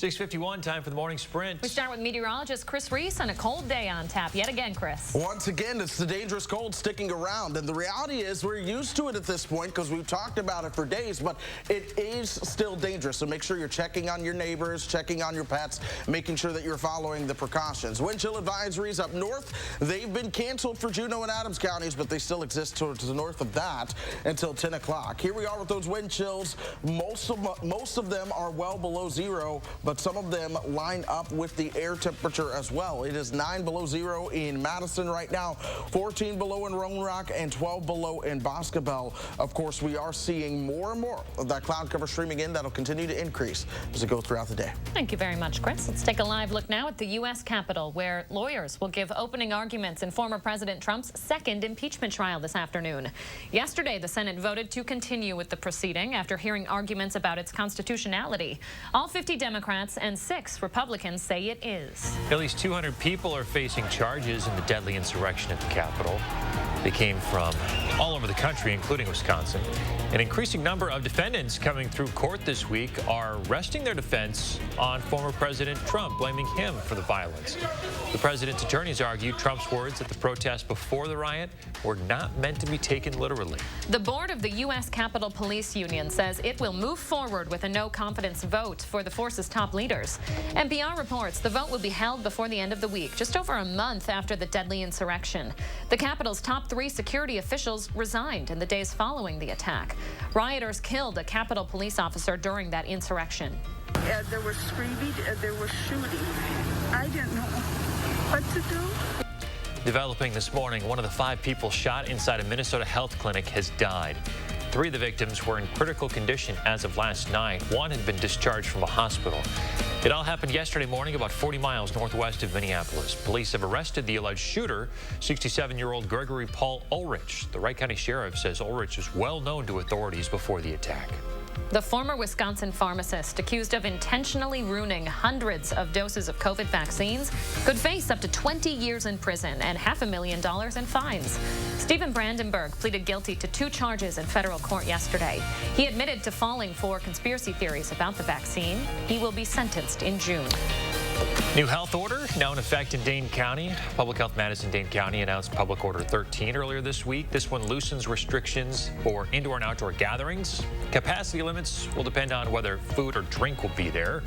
6:51, time for the morning sprint. We start with meteorologist Chris Reese on a cold day on tap yet again, Chris. Once again, it's the dangerous cold sticking around, and the reality is we're used to it at this point because we've talked about it for days, but it is still dangerous. So make sure you're checking on your neighbors, checking on your pets, making sure that you're following the precautions. Wind chill advisories up north, they've been canceled for Juneau and Adams counties, but they still exist towards the north of that until 10 o'clock. Here we are with those wind chills. Most of them are well below zero, but some of them line up with the air temperature as well. It is 9 below zero in Madison right now, 14 below in Roan Rock, and 12 below in Boscobel. Of course, we are seeing more and more of that cloud cover streaming in. That'll continue to increase as it goes throughout the day. Thank you very much, Chris. Let's take a live look now at the U.S. Capitol, where lawyers will give opening arguments in former President Trump's second impeachment trial this afternoon. Yesterday, the Senate voted to continue with the proceeding after hearing arguments about its constitutionality. All 50 Democrats and 6 Republicans say it is. At least 200 people are facing charges in the deadly insurrection at the Capitol. They came from all over the country, including Wisconsin. An increasing number of defendants coming through court this week are resting their defense on former President Trump, blaming him for the violence. The president's attorneys argue Trump's words at the protest before the riot were not meant to be taken literally. The board of the U.S. Capitol Police Union says it will move forward with a no-confidence vote for the force's top leaders. NPR reports the vote will be held before the end of the week, just over a month after the deadly insurrection. The Capitol's top 3 security officials resigned in the days following the attack. Rioters killed a Capitol police officer during that insurrection. There was screaming and there was shooting. I didn't know what to do. Developing this morning, one of the 5 people shot inside a Minnesota health clinic has died. 3 of the victims were in critical condition as of last night. 1 had been discharged from a hospital. It all happened yesterday morning about 40 miles northwest of Minneapolis. Police have arrested the alleged shooter, 67-year-old Gregory Paul Ulrich. The Wright County Sheriff says Ulrich was well known to authorities before the attack. The former Wisconsin pharmacist accused of intentionally ruining hundreds of doses of COVID vaccines could face up to 20 years in prison and $500,000 in fines. Stephen Brandenburg pleaded guilty to 2 charges in federal court yesterday. He admitted to falling for conspiracy theories about the vaccine. He will be sentenced in June. New health order now in effect in Dane County. Public Health Madison-Dane County announced Public Order 13 earlier this week. This one loosens restrictions for indoor and outdoor gatherings. Capacity limits will depend on whether food or drink will be there.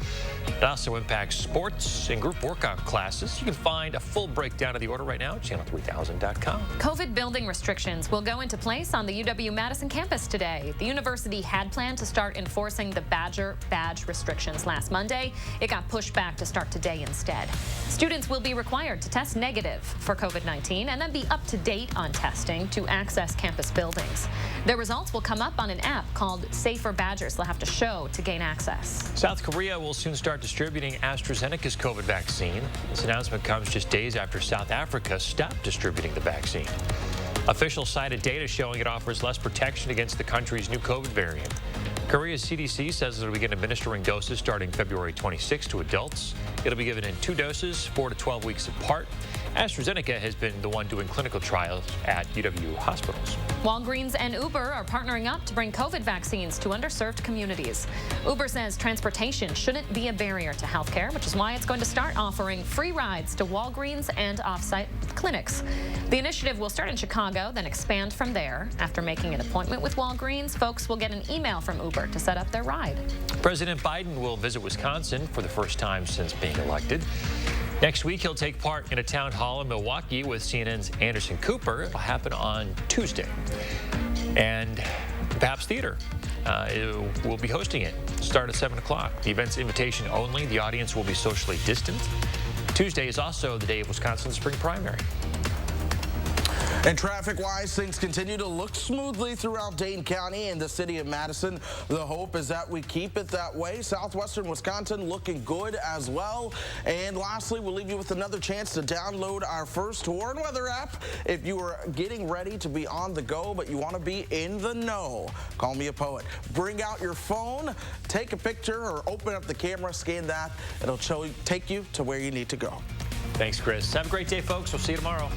It also impacts sports and group workout classes. You can find a full breakdown of the order right now at channel3000.com. COVID building restrictions will go into place on the UW-Madison campus today. The university had planned to start enforcing the Badger badge restrictions last Monday. It got pushed back to start today instead. Students will be required to test negative for COVID-19 and then be up to date on testing to access campus buildings. Their results will come up on an app called Safer Badgers they'll have to show to gain access. South Korea will soon start distributing AstraZeneca's COVID vaccine. This announcement comes just days after South Africa stopped distributing the vaccine. Officials cited data showing it offers less protection against the country's new COVID variant. Korea's CDC says it'll begin administering doses starting February 26 to adults. It'll be given in 2 doses, 4 to 12 weeks apart. AstraZeneca has been the one doing clinical trials at UW hospitals. Walgreens and Uber are partnering up to bring COVID vaccines to underserved communities. Uber says transportation shouldn't be a barrier to healthcare, which is why it's going to start offering free rides to Walgreens and off-site clinics. The initiative will start in Chicago, then expand from there. After making an appointment with Walgreens, folks will get an email from Uber to set up their ride. President Biden will visit Wisconsin for the first time since being elected. Next week, he'll take part in a town hall in Milwaukee with CNN's Anderson Cooper. It will happen on Tuesday. And Pabst Theater will be hosting it. Start at 7 o'clock. The event's invitation only. The audience will be socially distant. Tuesday is also the day of Wisconsin's spring primary. And traffic-wise, things continue to look smoothly throughout Dane County and the city of Madison. The hope is that we keep it that way. Southwestern Wisconsin looking good as well. And lastly, we'll leave you with another chance to download our First Warn Weather app. If you are getting ready to be on the go, but you want to be in the know, call me a poet. Bring out your phone, take a picture, or open up the camera, scan that. It'll take you to where you need to go. Thanks, Chris. Have a great day, folks. We'll see you tomorrow.